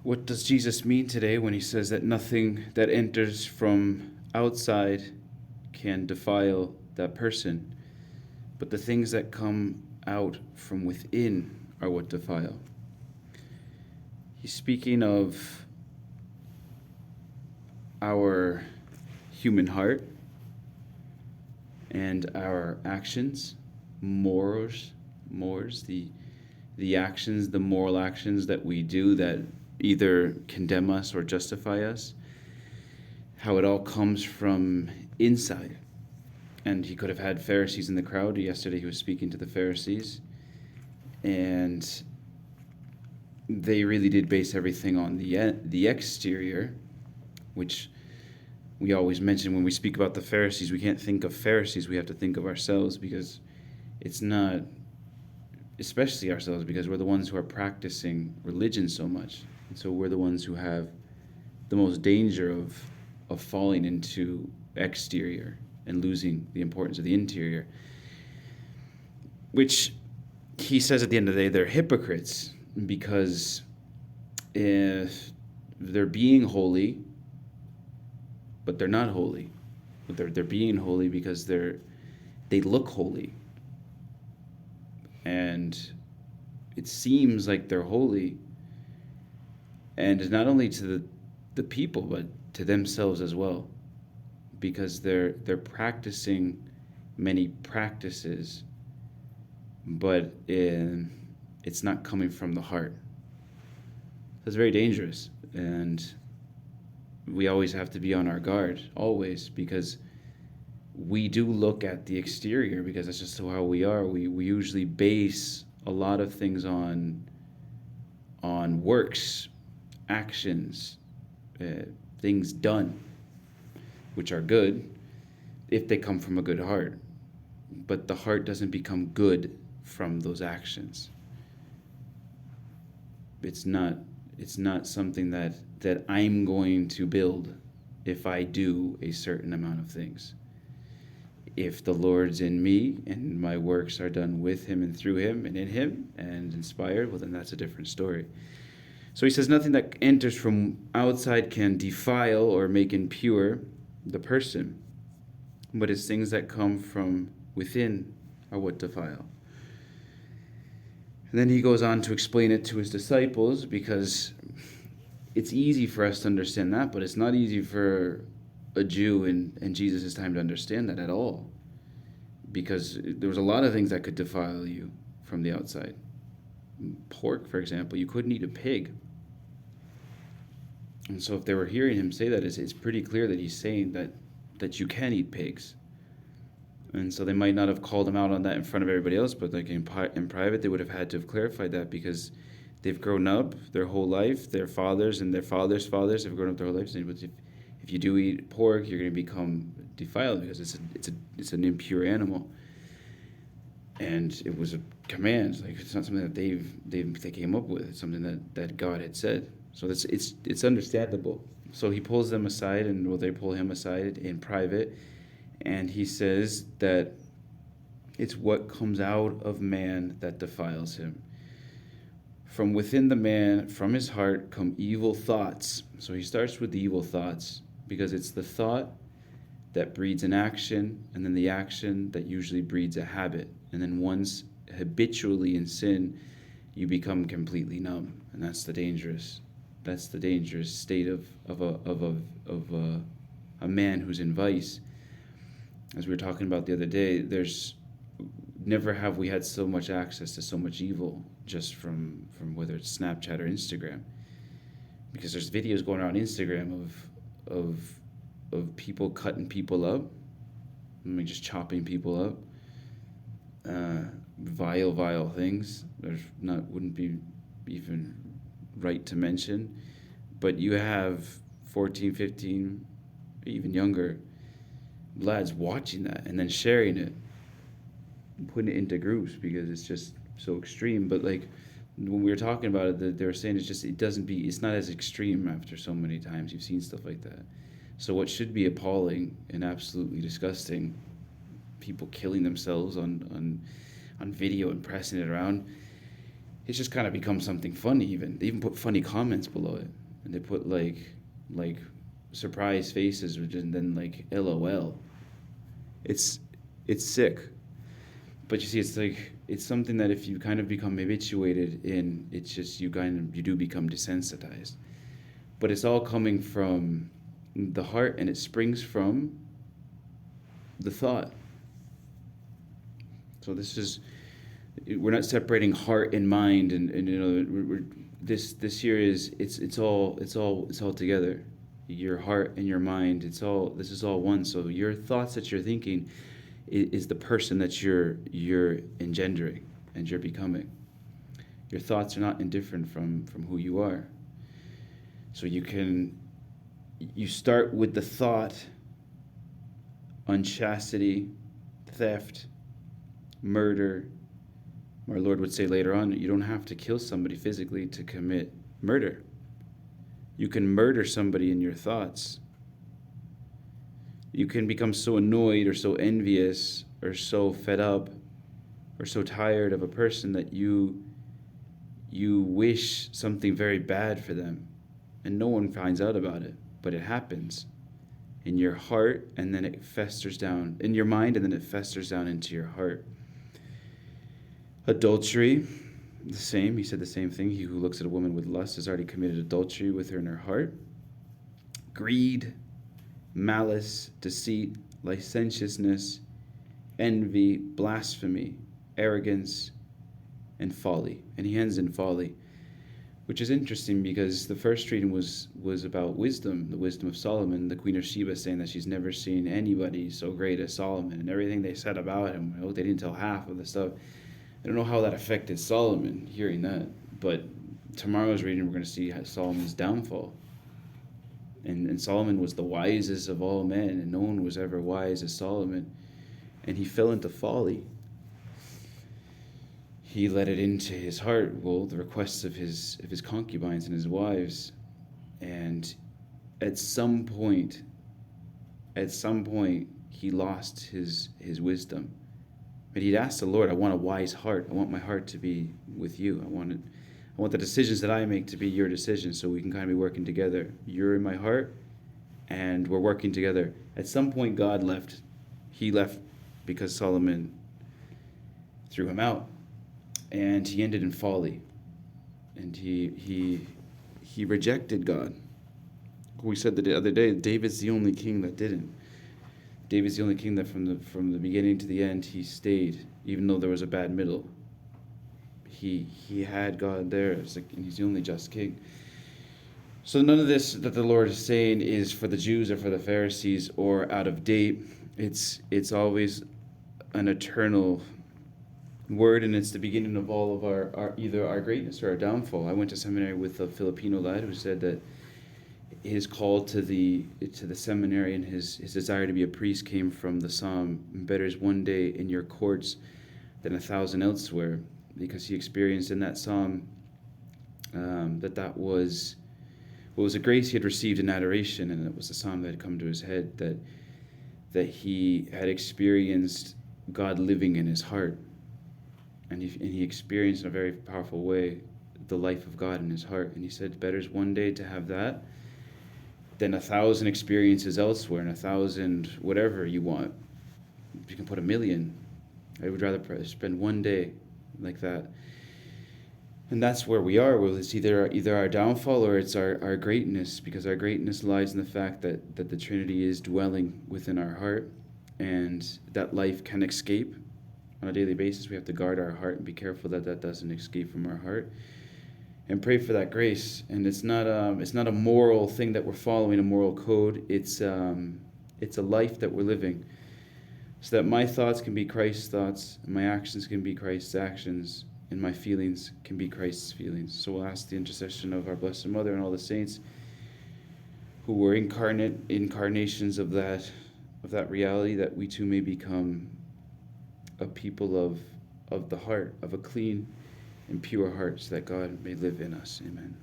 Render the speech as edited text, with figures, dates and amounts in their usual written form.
What does Jesus mean today when he says that nothing that enters from outside can defile that person, but the things that come out from within are what defile? He's speaking of our human heart and our actions, the actions, the moral actions that we do that either condemn us or justify us, how it all comes from inside. And he could have had Pharisees in the crowd. Yesterday he was speaking to the Pharisees, and they really did base everything on the exterior, which we always mention when we speak about the Pharisees. We can't think of Pharisees, we have to think of ourselves, because it's not, especially ourselves, because we're the ones who are practicing religion so much. And so we're the ones who have the most danger of falling into exterior and losing the importance of the interior, which he says at the end of the day, they're hypocrites, because if they're being holy, but they're not holy. They're being holy because they look holy. And it seems like they're holy, and not only to the people, but to themselves as well, because they're practicing many practices, but it's not coming from the heart. That's very dangerous, and we always have to be on our guard, always, because we do look at the exterior, because that's just how we are. We usually base a lot of things on works, actions, things done, which are good if they come from a good heart. But the heart doesn't become good from those actions. It's not something that I'm going to build if I do a certain amount of things. If the Lord's in me and my works are done with him and through him and in him and inspired, well, then that's a different story. So he says nothing that enters from outside can defile or make impure the person, but it's things that come from within are what defile. And then he goes on to explain it to his disciples, because it's easy for us to understand that, but it's not easy for a Jew in Jesus' time to understand that at all, because there was a lot of things that could defile you from the outside. Pork, for example, you couldn't eat a pig. And so if they were hearing him say that, it's pretty clear that he's saying that you can eat pigs. And so they might not have called him out on that in front of everybody else, but like in private, they would have had to have clarified that, because they've grown up their whole life, their fathers and their fathers' fathers have grown up their whole life saying, if you do eat pork, you're going to become defiled, because it's an impure animal. And it was a command. Like, it's not something that they came up with. It's something that God had said. So it's understandable. So he pulls them aside, and they pull him aside in private, and he says that it's what comes out of man that defiles him. From within the man, from his heart, come evil thoughts. So he starts with the evil thoughts, because it's the thought that breeds an action, and then the action that usually breeds a habit. And then once habitually in sin, you become completely numb, and that's the dangerous state of a man who's in vice. As we were talking about the other day, never have we had so much access to so much evil just from whether it's Snapchat or Instagram, because there's videos going around Instagram of people cutting people up, just chopping people up, vile things. Wouldn't be even right to mention, but you have 14, 15, even younger lads watching that and then sharing it, putting it into groups, because it's just so extreme. But like when we were talking about it, they were saying it's not as extreme after so many times you've seen stuff like that. So what should be appalling and absolutely disgusting, people killing themselves on video and pressing it around, it's just kind of become something funny. Even they even put funny comments below it, and they put like surprise faces, which and then like LOL. It's sick. But you see, it's like it's something that if you kind of become habituated in, it's just you do become desensitized. But it's all coming from the heart, and it springs from the thought. So we're not separating heart and mind, and this here is it's all together. Your heart and your mind, this is all one. So your thoughts that you're thinking is the person that you're engendering and you're becoming. Your thoughts are not indifferent from who you are. So you start with the thought: unchastity, theft, murder. Our Lord would say later on, you don't have to kill somebody physically to commit murder. You can murder somebody in your thoughts. You can become so annoyed or so envious or so fed up or so tired of a person that you wish something very bad for them, and no one finds out about it, but it happens in your heart, and then it festers down in your mind, and then it festers down into your heart. Adultery, the same. He said the same thing. He who looks at a woman with lust has already committed adultery with her in her heart. Greed, malice, deceit, licentiousness, envy, blasphemy, arrogance, and folly. And he ends in folly, which is interesting because the first reading was about wisdom, the wisdom of Solomon, the Queen of Sheba saying that she's never seen anybody so great as Solomon, and everything they said about him. They didn't tell half of the stuff. I don't know how that affected Solomon, hearing that, but tomorrow's reading we're going to see Solomon's downfall. And Solomon was the wisest of all men, and no one was ever wise as Solomon. And he fell into folly. He let it into his heart, the requests of his concubines and his wives. And at some point, he lost his wisdom. But he'd asked the Lord, I want a wise heart. I want my heart to be with you. I want the decisions that I make to be your decisions, so we can kind of be working together. You're in my heart, and we're working together. At some point, God left. He left because Solomon threw him out, and he ended in folly. And he rejected God. We said the other day, David's the only king that didn't. David's the only king that from the beginning to the end he stayed, even though there was a bad middle. He had God there, and he's the only just king. So none of this that the Lord is saying is for the Jews or for the Pharisees or out of date. It's always an eternal word, and it's the beginning of all of our either our greatness or our downfall. I went to seminary with a Filipino lad who said that his call to the seminary and his desire to be a priest came from the psalm, better is one day in your courts than 1,000 elsewhere, because he experienced in that psalm that was a grace he had received in adoration, and it was the psalm that had come to his head, that he had experienced God living in his heart, and he experienced in a very powerful way the life of God in his heart. And he said, better is one day to have that than 1,000 experiences elsewhere, and 1,000 whatever you want. If you can put 1,000,000, I would rather spend one day like that. And that's where we are. Well, it's either our downfall or it's our greatness, because our greatness lies in the fact that the Trinity is dwelling within our heart, and that life can escape on a daily basis. We have to guard our heart and be careful that doesn't escape from our heart, and pray for that grace. And it's not a moral thing that we're following, a moral code. It's a life that we're living, so that my thoughts can be Christ's thoughts, and my actions can be Christ's actions, and my feelings can be Christ's feelings. So we'll ask the intercession of our Blessed Mother and all the saints who were incarnations of that reality, that we too may become a people of the heart, of a clean and pure heart, so that God may live in us. Amen.